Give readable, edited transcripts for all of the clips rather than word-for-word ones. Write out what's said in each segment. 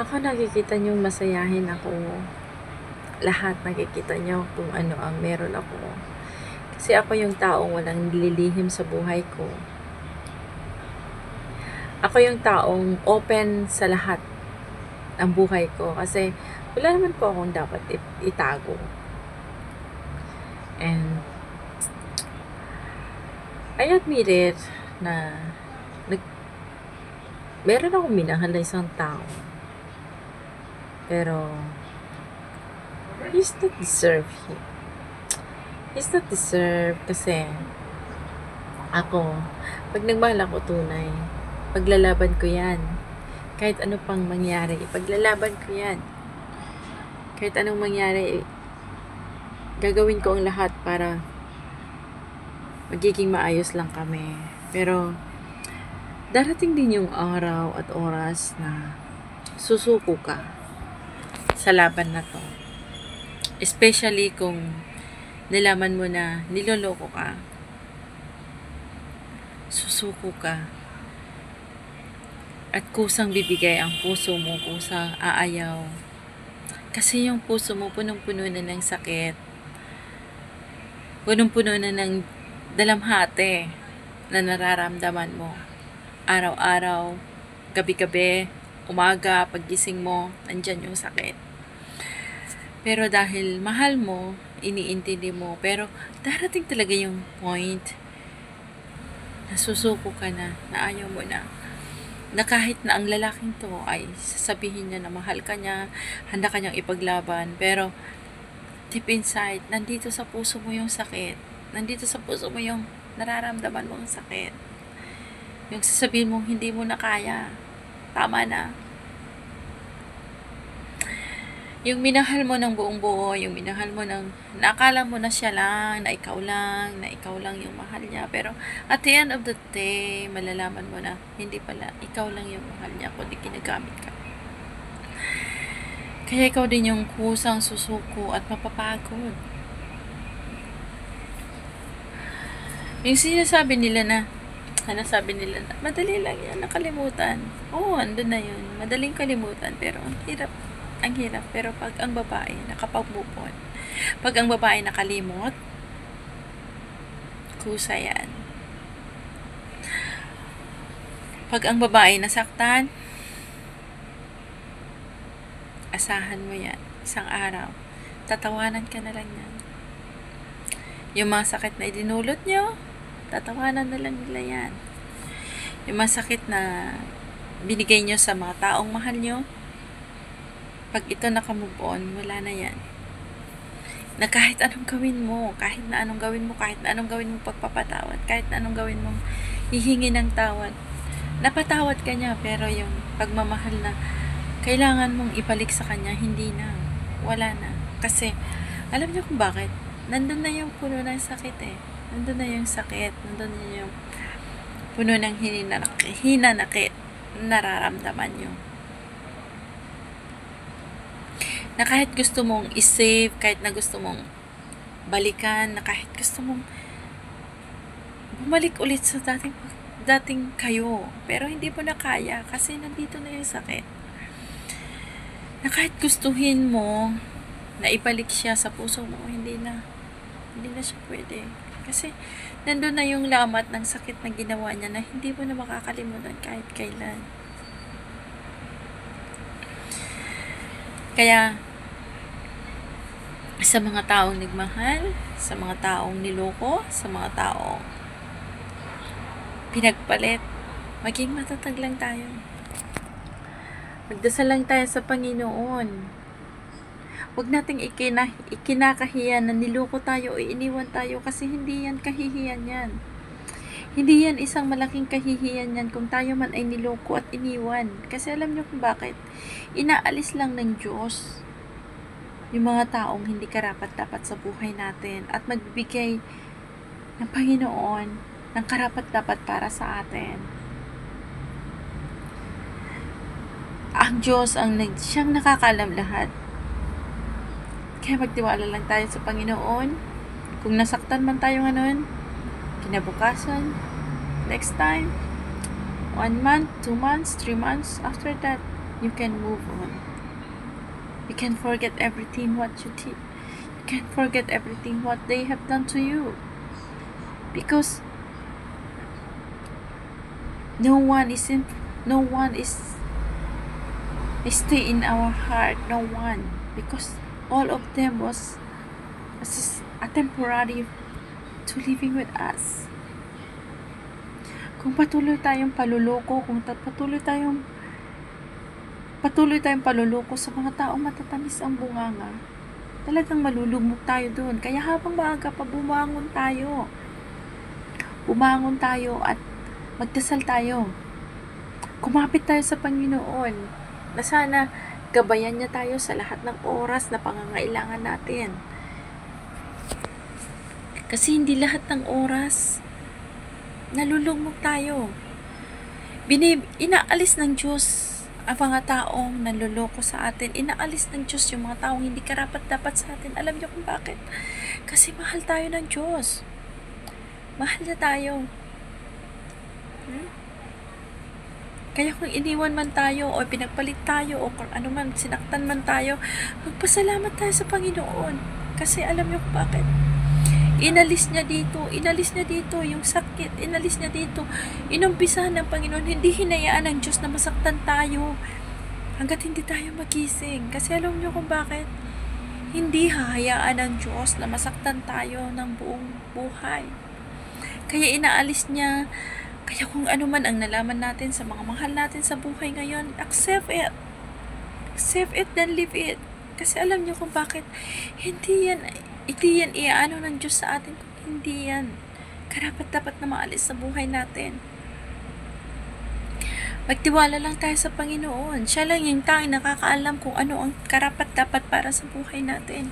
Ako nakikita niyong masayahin ako. Lahat nakikita niyo kung ano ang meron ako. Kasi ako yung taong walang nililihim sa buhay ko. Ako yung taong open sa lahat ng buhay ko. Kasi wala naman po akong dapat itago. And I admit it na meron akong minahal na isang tao. Pero he's not deserve him. He's not deserve kasi ako, pag nagmahal ako tunay, paglalaban ko yan. Kahit ano pang mangyari, paglalaban ko yan. Kahit anong mangyari, gagawin ko ang lahat para magiging maayos lang kami. Pero darating din yung araw at oras na susuko ka sa laban na to. Especially kung nalaman mo na niloloko ka. Susuko ka. At kusang bibigay ang puso mo, kusang aayaw. Kasi yung puso mo punong-puno na ng sakit. Punong-puno na ng dalamhati na nararamdaman mo. Araw-araw, gabi-gabi, umaga, paggising mo, andyan yung sakit. Pero dahil mahal mo, iniintindi mo, pero darating talaga yung point na susuko ka na ayaw mo na kahit na ang lalaking to ay sasabihin niya na mahal ka niya, handa ka niyang ipaglaban, pero deep inside, nandito sa puso mo yung sakit, nandito sa puso mo yung nararamdaman mong sakit, yung sasabihin mong hindi mo na kaya, tama na. Yung minahal mo ng buong buo, yung minahal mo ng nakala mo na siya lang, na ikaw lang yung mahal niya. Pero at the end of the day, malalaman mo na hindi pala, ikaw lang yung mahal niya, kundi ginagamit ka. Kaya ikaw din yung kusang susuko at mapapagod. Yung sinasabi nila na, madali lang yan, nakalimutan. Oo, andun na yun. Madaling kalimutan, pero ang hirap. Pero pag ang babae nakapag-move-on, pag ang babae nakalimot, kusa yan. Pag ang babae nasaktan, asahan mo yan. Isang araw, tatawanan ka na lang yan. Yung mga sakit na idinulot nyo, tatawanan na lang nila yan. Yung mga sakit na binigay nyo sa mga taong mahal nyo, pag ito nakamove on, wala na yan. Na kahit anong gawin mo, kahit na anong gawin mo pagpapatawad, kahit na anong gawin mo hihingi ng tawad, napatawad ka niya, pero yung pagmamahal na kailangan mong ibalik sa kanya, hindi na, wala na. Kasi, alam niyo kung bakit? Nandun na yung puno ng sakit eh. Nandun na yung sakit, nandun na yung puno ng hinanakit, nararamdaman nyo. Na kahit gusto mong i-save, kahit na gusto mong balikan, na kahit gusto mong bumalik ulit sa dating kayo, pero hindi mo na kaya kasi nandito na yung sakit. Na kahit gustuhin mo na ibalik siya sa puso mo, hindi na siya pwede. Kasi nandun na yung lamat ng sakit na ginawa niya na hindi mo na makakalimutan kahit kailan. Kaya, sa mga taong nagmahal, sa mga taong niloko, sa mga taong pinagpalit, maging matatag lang tayo. Magdasal lang tayo sa Panginoon. Huwag nating ikinakahiyan na niloko tayo o iniwan tayo kasi hindi yan kahihiyan yan. Hindi yan isang malaking kahihiyan yan kung tayo man ay niloko at iniwan. Kasi alam nyo kung bakit? Inaalis lang ng Diyos yung mga taong hindi karapat-dapat sa buhay natin at magbibigay ng Panginoon ng karapat-dapat para sa atin. Ang Diyos siyang nakakaalam lahat. Kaya magtiwala lang tayo sa Panginoon. Kung nasaktan man tayo ngayon, kinabukasan, next time, 1 month, 2 months, 3 months, after that, you can move on. You can forget everything what you did. You can forget everything what they have done to you. Because no one is stay in our heart. No one. Because all of them was a temporary to living with us. Kung patuloy tayong paluloko, kung patuloy tayong paluloko sa mga taong matatamis ang bunganga, talagang malulugmok tayo doon. Kaya habang maaga pa, bumangon tayo at magdasal tayo. Kumapit tayo sa Panginoon na sana gabayan niya tayo sa lahat ng oras na pangangailangan natin. Kasi hindi lahat ng oras nalulugmok tayo. Inaalis ng Diyos ang mga taong nanluloko sa atin. Inaalis ng Diyos yung mga taong hindi karapat-dapat sa atin. Alam niyo kung bakit? Kasi mahal tayo ng Diyos. Mahal niya tayo. Kaya kung iniwan man tayo o pinagpalit tayo o kung ano man, sinaktan man tayo, magpasalamat tayo sa Panginoon. Kasi alam niyo kung bakit? Inalis niya dito yung sakit, inalis niya dito. Inumpisahan ng Panginoon, hindi hinayaan ng Diyos na masaktan tayo hanggat hindi tayo magising. Kasi alam niyo kung bakit? Hindi hahayaan ng Diyos na masaktan tayo ng buong buhay. Kaya inaalis niya. Kaya kung ano man ang nalaman natin sa mga mahal natin sa buhay ngayon, accept it. Accept it, then live it. Kasi alam niyo kung bakit? Hindi yan iaano ng Diyos sa atin. Hindi yan karapat-dapat na maalis sa buhay natin. Magtiwala lang tayo sa Panginoon. Siya lang yung tanging nakakaalam kung ano ang karapat-dapat para sa buhay natin.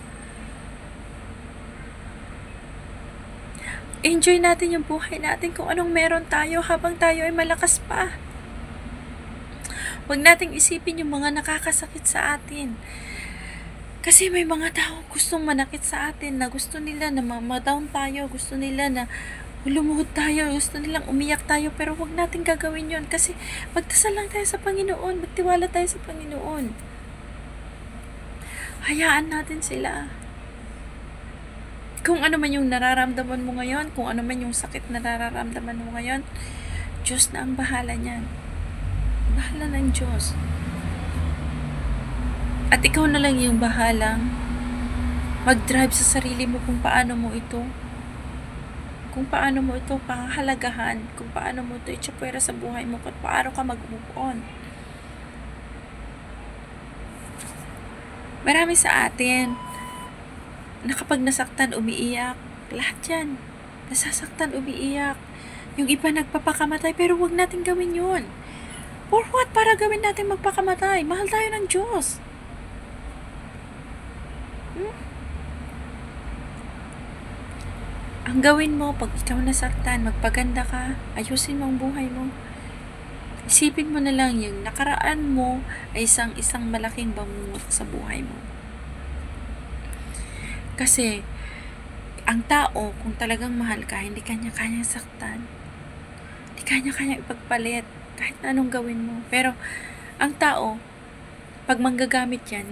Enjoy natin yung buhay natin kung anong meron tayo habang tayo ay malakas pa. Huwag nating isipin yung mga nakakasakit sa atin. Kasi may mga tao gustong manakit sa atin, na gusto nila na ma-down tayo, gusto nila na lumuhod tayo, gusto nilang umiyak tayo, pero huwag natin gagawin yon. Kasi magdasal lang tayo sa Panginoon, magtiwala tayo sa Panginoon. Hayaan natin sila. Kung ano man yung nararamdaman mo ngayon, kung ano man yung sakit na nararamdaman mo ngayon, Diyos na ang bahala niyan. Bahala ng Diyos. At ikaw na lang yung bahalang mag-drive sa sarili mo kung paano mo ito panghalagahan, kung paano mo ito itsapwera sa buhay mo, kung paano ka mag-move on. Marami sa atin na kapag nasaktan, umiiyak. Lahat yan. Nasasaktan, umiiyak. Yung iba nagpapakamatay, pero wag natin gawin yun. For what? Para gawin natin magpakamatay. Mahal tayo ng Diyos. Ang gawin mo, pag ikaw nasaktan, magpaganda ka, ayusin mo ang buhay mo. Isipin mo na lang yung nakaraan mo ay isang malaking bangungot sa buhay mo. Kasi, ang tao, kung talagang mahal ka, hindi kanya saktan. Hindi kanya ipagpalit kahit anong gawin mo. Pero, ang tao, pag manggagamit yan.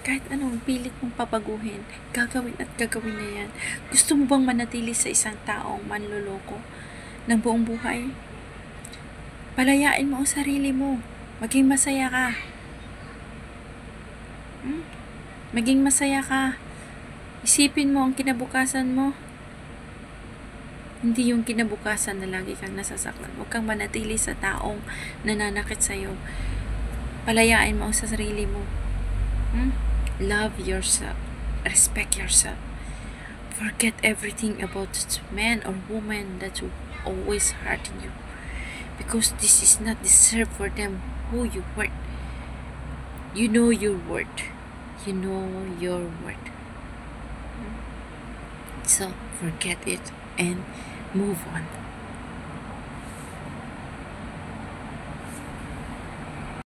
Kahit anong pilit mong papaguhin, gagawin na yan. Gusto mo bang manatili sa isang taong manloloko ng buong buhay? Palayain mo ang sarili mo. Maging masaya ka. Maging masaya ka. Isipin mo ang kinabukasan mo. Hindi yung kinabukasan na lagi kang nasasaktan. Huwag kang manatili sa taong nananakit sa'yo. Palayain mo ang sarili mo. Love yourself. Respect yourself. Forget everything about that man or woman that will always hurting you. Because this is not deserved for them who you worth. You know your worth. You know your worth. So, forget it and move on.